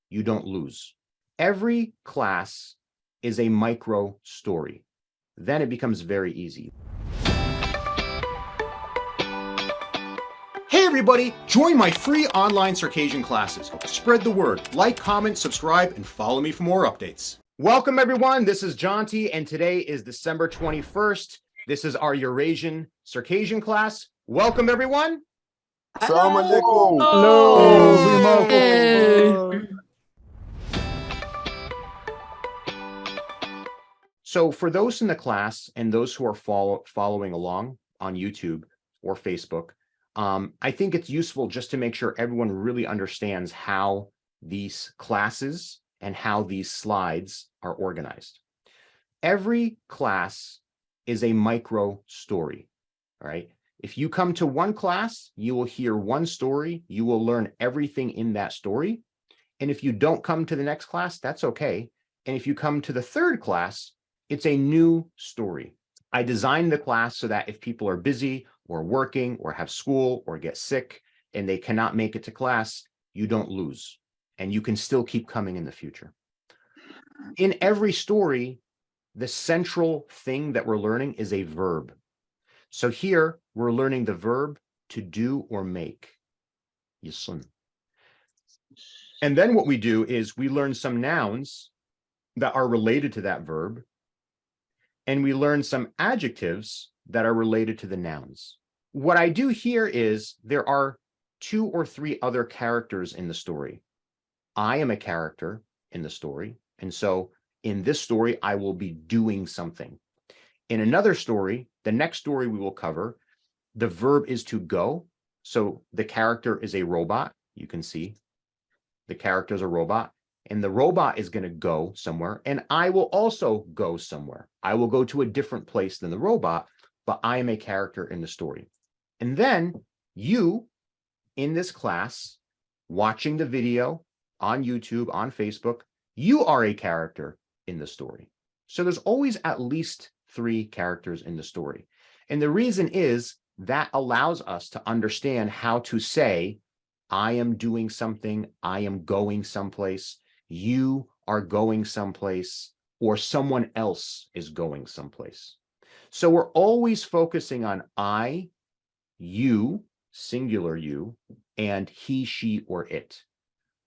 you don't lose. Every class is a micro story. Then it becomes very easy. Hey everybody, join my free online Circassian classes. Spread the word, like, comment, subscribe, and follow me for more updates. Welcome everyone, this is Jonty, and today is December 21st. This is our Eurasian Circassian class. Welcome everyone. Assalamu alaikum. Hello. So for those in the class and those who are following along on YouTube or Facebook, I think it's useful just to make sure everyone really understands how these classes and how these slides are organized. Every class is a micro story, all right? If you come to one class, you will hear one story, you will learn everything in that story. And if you don't come to the next class, that's okay. And if you come to the third class, it's a new story. I designed the class so that if people are busy or working or have school or get sick and they cannot make it to class, you don't lose and you can still keep coming in the future. In every story, the central thing that we're learning is a verb. So here we're learning the verb to do or make. Yisun. And then what we do is we learn some nouns that are related to that verb. And we learn some adjectives that are related to the nouns. What I do here is there are 2 or 3 other characters in the story. I am a character in the story. And so in this story, I will be doing something. In another story, the next story we will cover, the verb is to go. So the character is a robot. You can see the character is a robot. And the robot is going to go somewhere, and I will also go somewhere. I will go to a different place than the robot, but I am a character in the story. And then you, in this class, watching the video on YouTube, on Facebook, you are a character in the story. So there's always at least 3 characters in the story. And the reason is that allows us to understand how to say, I am doing something, I am going someplace, you are going someplace, or someone else is going someplace. So we're always focusing on I, you, singular you, and he, she, or it.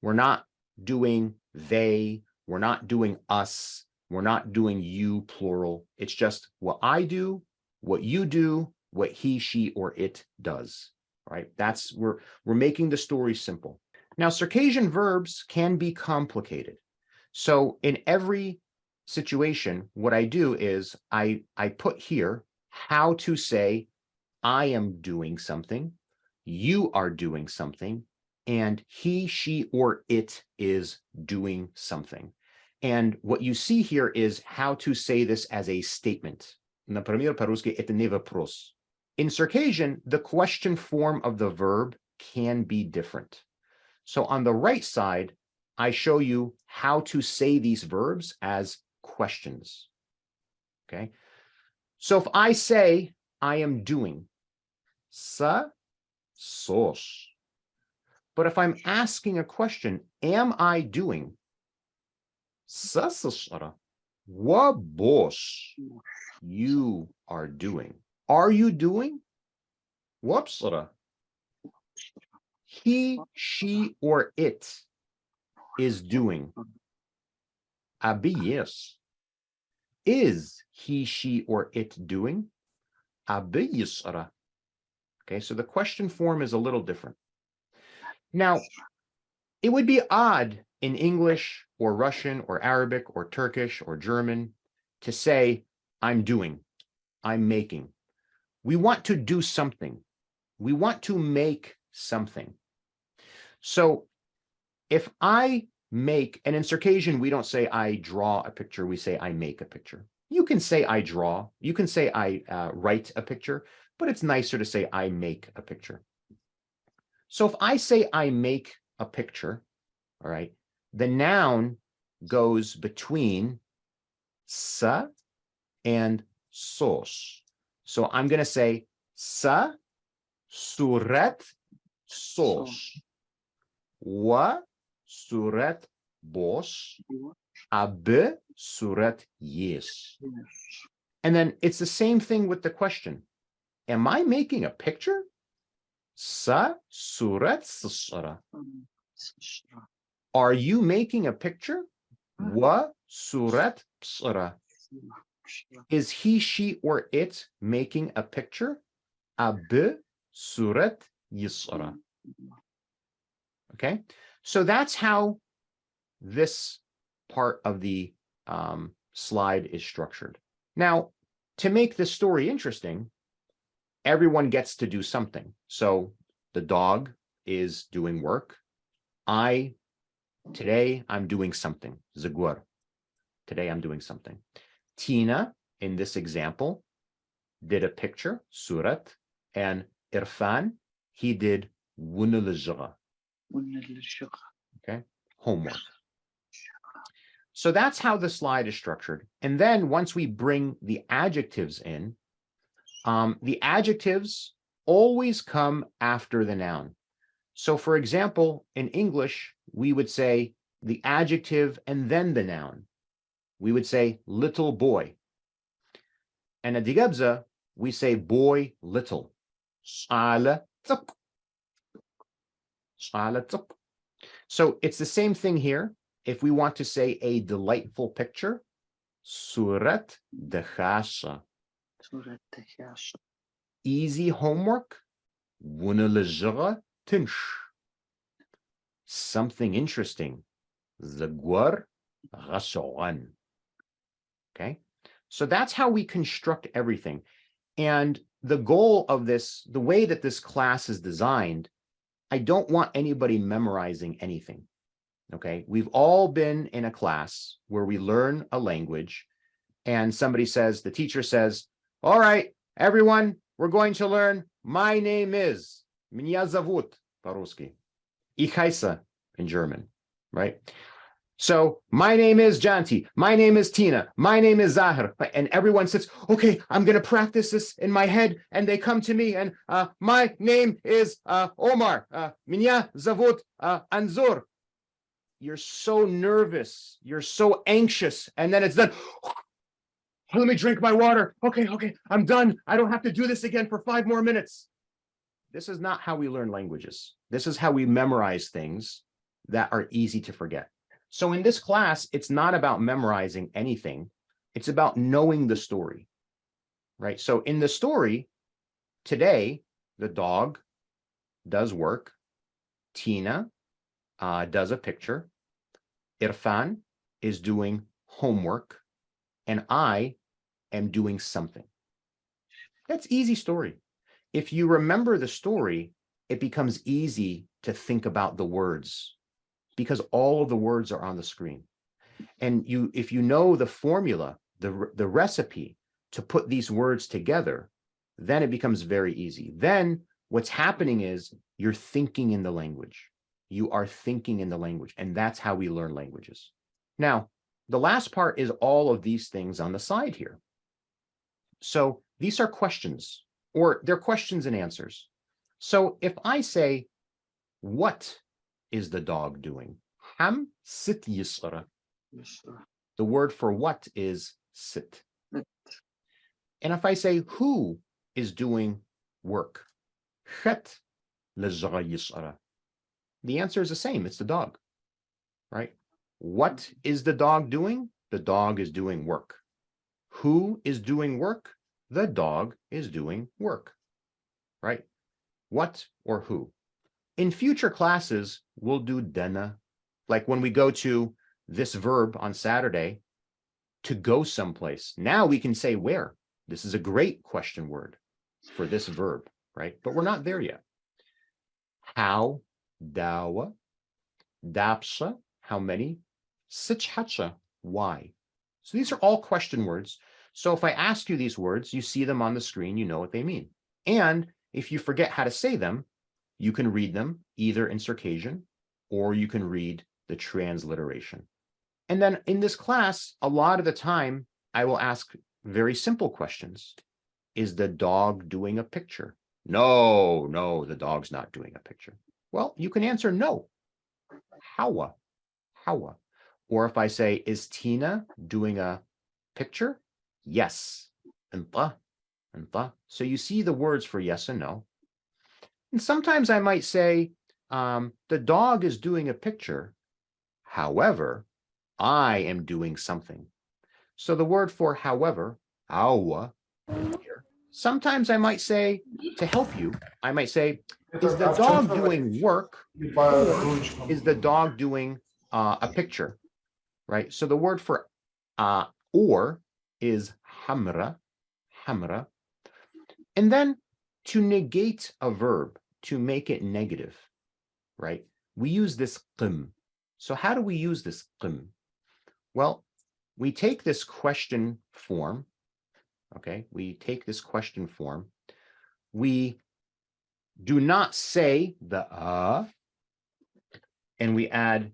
We're not doing they, we're not doing us, we're not doing you, plural. It's just what I do, what you do, what he, she, or it does. Right? That's we're making the story simple. Now, Circassian verbs can be complicated. So in every situation, what I do is I put here how to say, I am doing something, you are doing something, and he, she, or it is doing something. And what you see here is how to say this as a statement. In Circassian, the question form of the verb can be different. So on the right side, I show you how to say these verbs as questions. Okay. So if I say, I am doing, sa, sos. But if I'm asking a question, am I doing? Sa, sasara. Wa, bos. You are doing. Are you doing? Wapsara. He, she, or it is doing. Abi, yes. Is he, she, or it doing? Abi, yisara. Okay, so the question form is a little different. Now, it would be odd in English or Russian or Arabic or Turkish or German to say, I'm doing, I'm making. We want to do something. We want to make something. So if I make, and in Circassian, we don't say I draw a picture, we say I make a picture. You can say I draw, you can say I write a picture, but it's nicer to say I make a picture. So if I say I make a picture, all right, the noun goes between sa and sos. So I'm going to say sa surat sos. Wa surat boş, abi surat yes. And then it's the same thing with the question. Am I making a picture? Sa surat sıçra. Are you making a picture? Wa surat sıçra. Is he, she, or it making a picture? Abi surat yısra. Okay, so that's how this part of the slide is structured. Now, to make this story interesting, everyone gets to do something. So the dog is doing work. Today I'm doing something. Zagur. Today I'm doing something. Tina, in this example, did a picture, surat, and Irfan, he did wunulajra. Okay, homework. So that's how the slide is structured. And then once we bring the adjectives in, the adjectives always come after the noun. So for example, in English, we would say the adjective and then the noun. We would say little boy. And at Digabza, we say boy little. So it's the same thing here. If we want to say a delightful picture, surat dehasha. Easy homework, wunalajra tinsh. Something interesting, zagwar rashoan. Okay, so that's how we construct everything. And the goal of this, the way that this class is designed, I don't want anybody memorizing anything. Okay, we've all been in a class where we learn a language and somebody says, the teacher says, all right, everyone, we're going to learn, my name is, Меня зовут, по-русски, Ich heiße in German, right? So my name is Janti, my name is Tina, my name is Zahir, and everyone says, okay, I'm going to practice this in my head, and they come to me, and my name is Omar, Меня зовут Anzur. You're so nervous, you're so anxious, and then it's done. Let me drink my water. Okay, I'm done. I don't have to do this again for 5 more minutes. This is not how we learn languages. This is how we memorize things that are easy to forget. So in this class, it's not about memorizing anything. It's about knowing the story, right? So in the story, today, the dog does work. Tina does a picture. Irfan is doing homework. And I am doing something. That's easy story. If you remember the story, it becomes easy to think about the words because all of the words are on the screen. And if you know the formula, the recipe to put these words together, then it becomes very easy. Then what's happening is you're thinking in the language. You are thinking in the language, and that's how we learn languages. Now, the last part is all of these things on the side here. So these are questions, or they're questions and answers. So if I say, what is the dog doing? Ham sit yisra. The word for what is sit. And if I say, who is doing work? Chet lezra yisra. The answer is the same. It's the dog, right? What is the dog doing? The dog is doing work. Who is doing work? The dog is doing work, right? What or who? In future classes, we'll do dena. Like when we go to this verb on Saturday, to go someplace. Now we can say where. This is a great question word for this verb, right? But we're not there yet. How, dawa, dapsha, how many, sichhacha, why. So these are all question words. So if I ask you these words, you see them on the screen, you know what they mean. And if you forget how to say them, you can read them either in Circassian or you can read the transliteration. And then in this class, a lot of the time, I will ask very simple questions. Is the dog doing a picture? No, the dog's not doing a picture. Well, you can answer no. Hawa. Or if I say, is Tina doing a picture? Yes. Inta. So you see the words for yes and no. And sometimes I might say, the dog is doing a picture. However, I am doing something. So the word for however, awa, is here. Sometimes I might say, to help you, I might say, is the dog doing work? Or is the dog doing a picture? Right? So the word for or is hamra. And then to negate a verb, to make it negative, right? We use this qim. So how do we use this qim? Well, we take this question form, okay? We take this question form. We do not say the and we add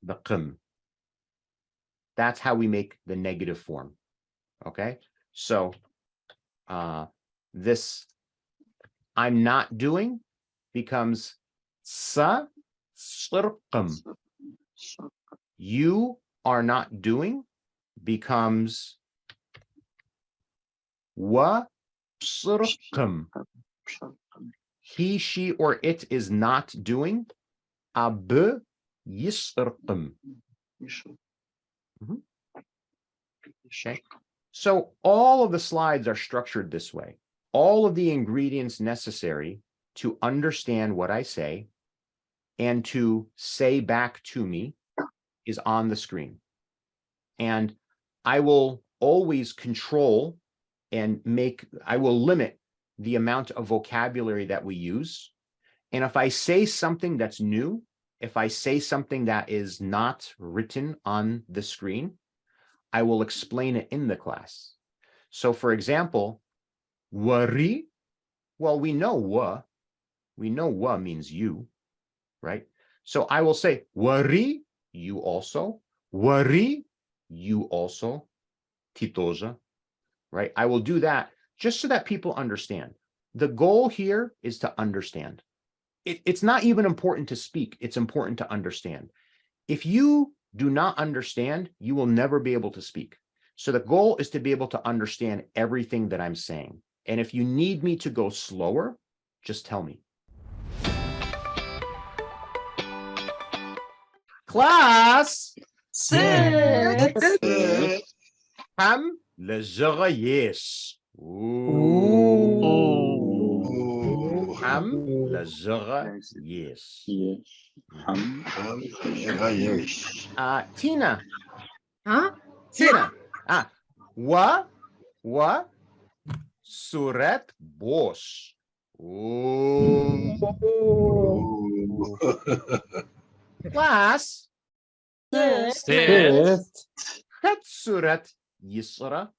the qim. That's how we make the negative form, okay? So this I'm not doing becomes sa sirqam. You are not doing becomes wa sirqam. He, she, or it is not doing ab yisirqam. Okay. So all of the slides are structured this way. All of the ingredients necessary to understand what I say and to say back to me is on the screen. And I will always control and I will limit the amount of vocabulary that we use. And if I say something that's new, if I say something that is not written on the screen, I will explain it in the class. So for example, wari, well, we know wa means you, right? So I will say, wari, you also, wari, you also, titoja, right? I will do that just so that people understand. The goal here is to understand. It's not even important to speak. It's important to understand. If you do not understand, you will never be able to speak. So the goal is to be able to understand everything that I'm saying. And if you need me to go slower, just tell me. Class! Sit. Ham للزغيس. Ham للزغيس. Tina. Huh? Tina. Wa surat bosh. Class. Sit. Kat surat yisra.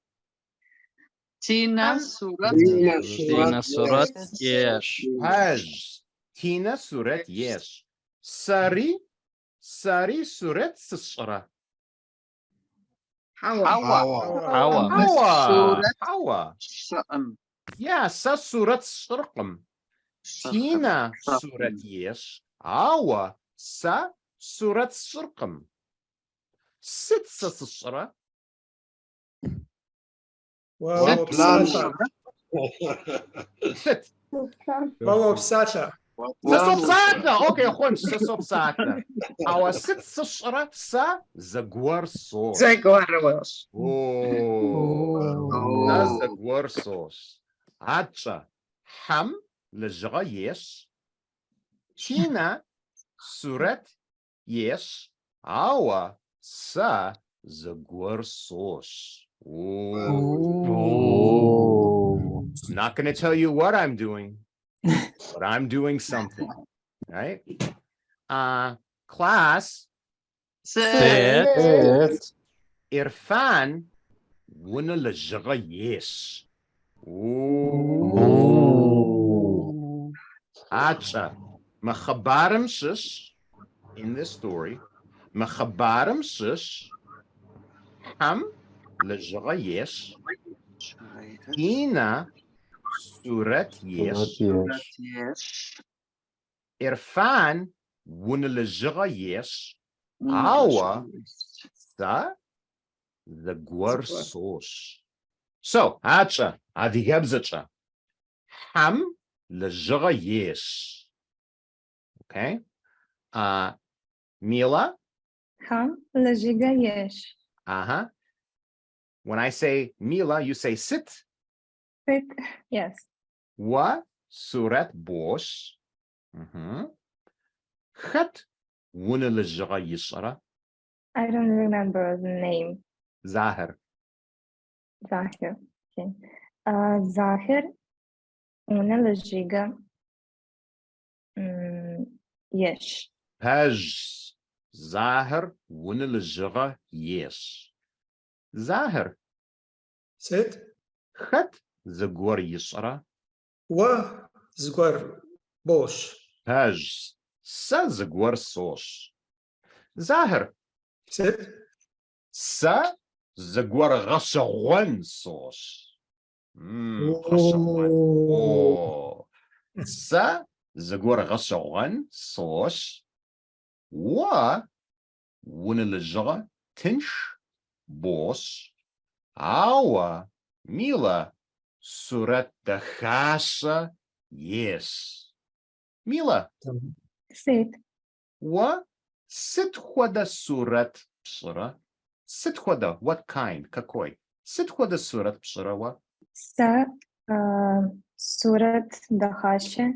Tina surat yesh. Haj. Tina surat yesh. Sari surat sisra. Hawa. Yeah, sa surat sirqam. Tina surat yesh. Hawa sa surat sirqam. Sit sisra. Sit. Сосопсата. Окей, хон, сосопсата. Ава сит сушра са загуарсос. Загуарсос. Са загуарсос. Ача. Хам лежа еш. Тина сурет еш. Ава са загуарсос. I'm not going to tell you what I'm doing, but I'm doing something, right? Class. Sit. Irfan wuna lajra yes. Acha. Machabarim sis in this story. Machabarim sis. Ham lajra yes. Ina surat yes. Irfan wuna lajra yes. Awa Sa zagwar Zagwar. sosh. So, acha, adigebzacha. Ham lejara yesh. Okay. Mila. Ham lejiga yesh. Uh-huh. When I say Mila, you say sit. Sit. Yes. Wa surat bosh. Khat wuna lejara yishara. I don't remember the name. Zahir. Zahir. Okay. Zahir una lejiga yesh. Paj. Zahir wuna lejara yesh. Zahir. Sit. Khat zagwar yishara. Wa zgwar bosh. Paj. Sa zagwar sosh. Zahir. Sit. Sa zagwar ghashawan sosh. Ghashawan. Oh. Sa zagwar ghashawan sosh. Wa wuna lejara tinsh bosh. Awa Mila surat dachasha yes. Mila, Sit. wa sit хода сурат пшира? Sit хода, what kind? Какой? Sit хода сурат пшира wa? Sa surat dahashe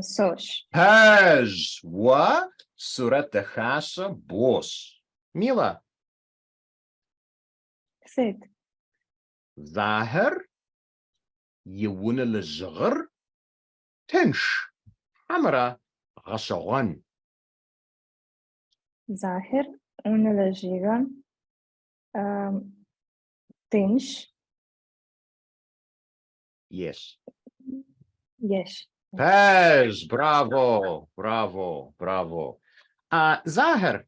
sosh. Paj wa surat dachasha bosh. Mila, Sit. Zahir yewuna lejgr tinsh hamra غشغن. Zahir una lejiga tinsh Yes. yesh. Pez, bravo, bravo, bravo. Zahir,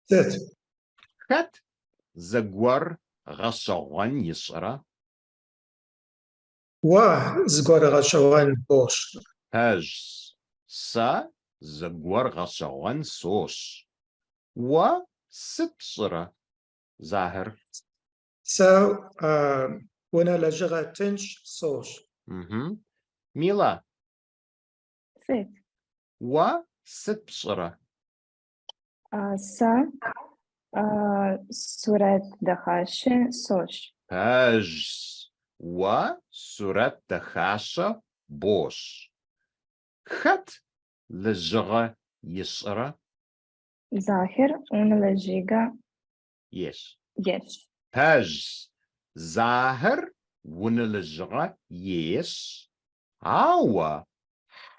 Sit. khat zagwar غشغن يسرى. Wa zgwar ghashawan bosh. Pez, sa zagwar غشغن sosh. Wa sipsra. Zahir. Sa una lejara tinch sosh. Mila, Sit. wa sipsra. Sa surat dahashe sosh. Pez, wa surat dachasha bosh. Khat lejara yisra. Zahir una lejiga Yes. yesh. Pez, Zahir wuna lejara yes. Awa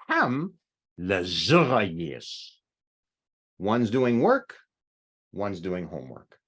ham lejara yes. One's doing work, one's doing homework.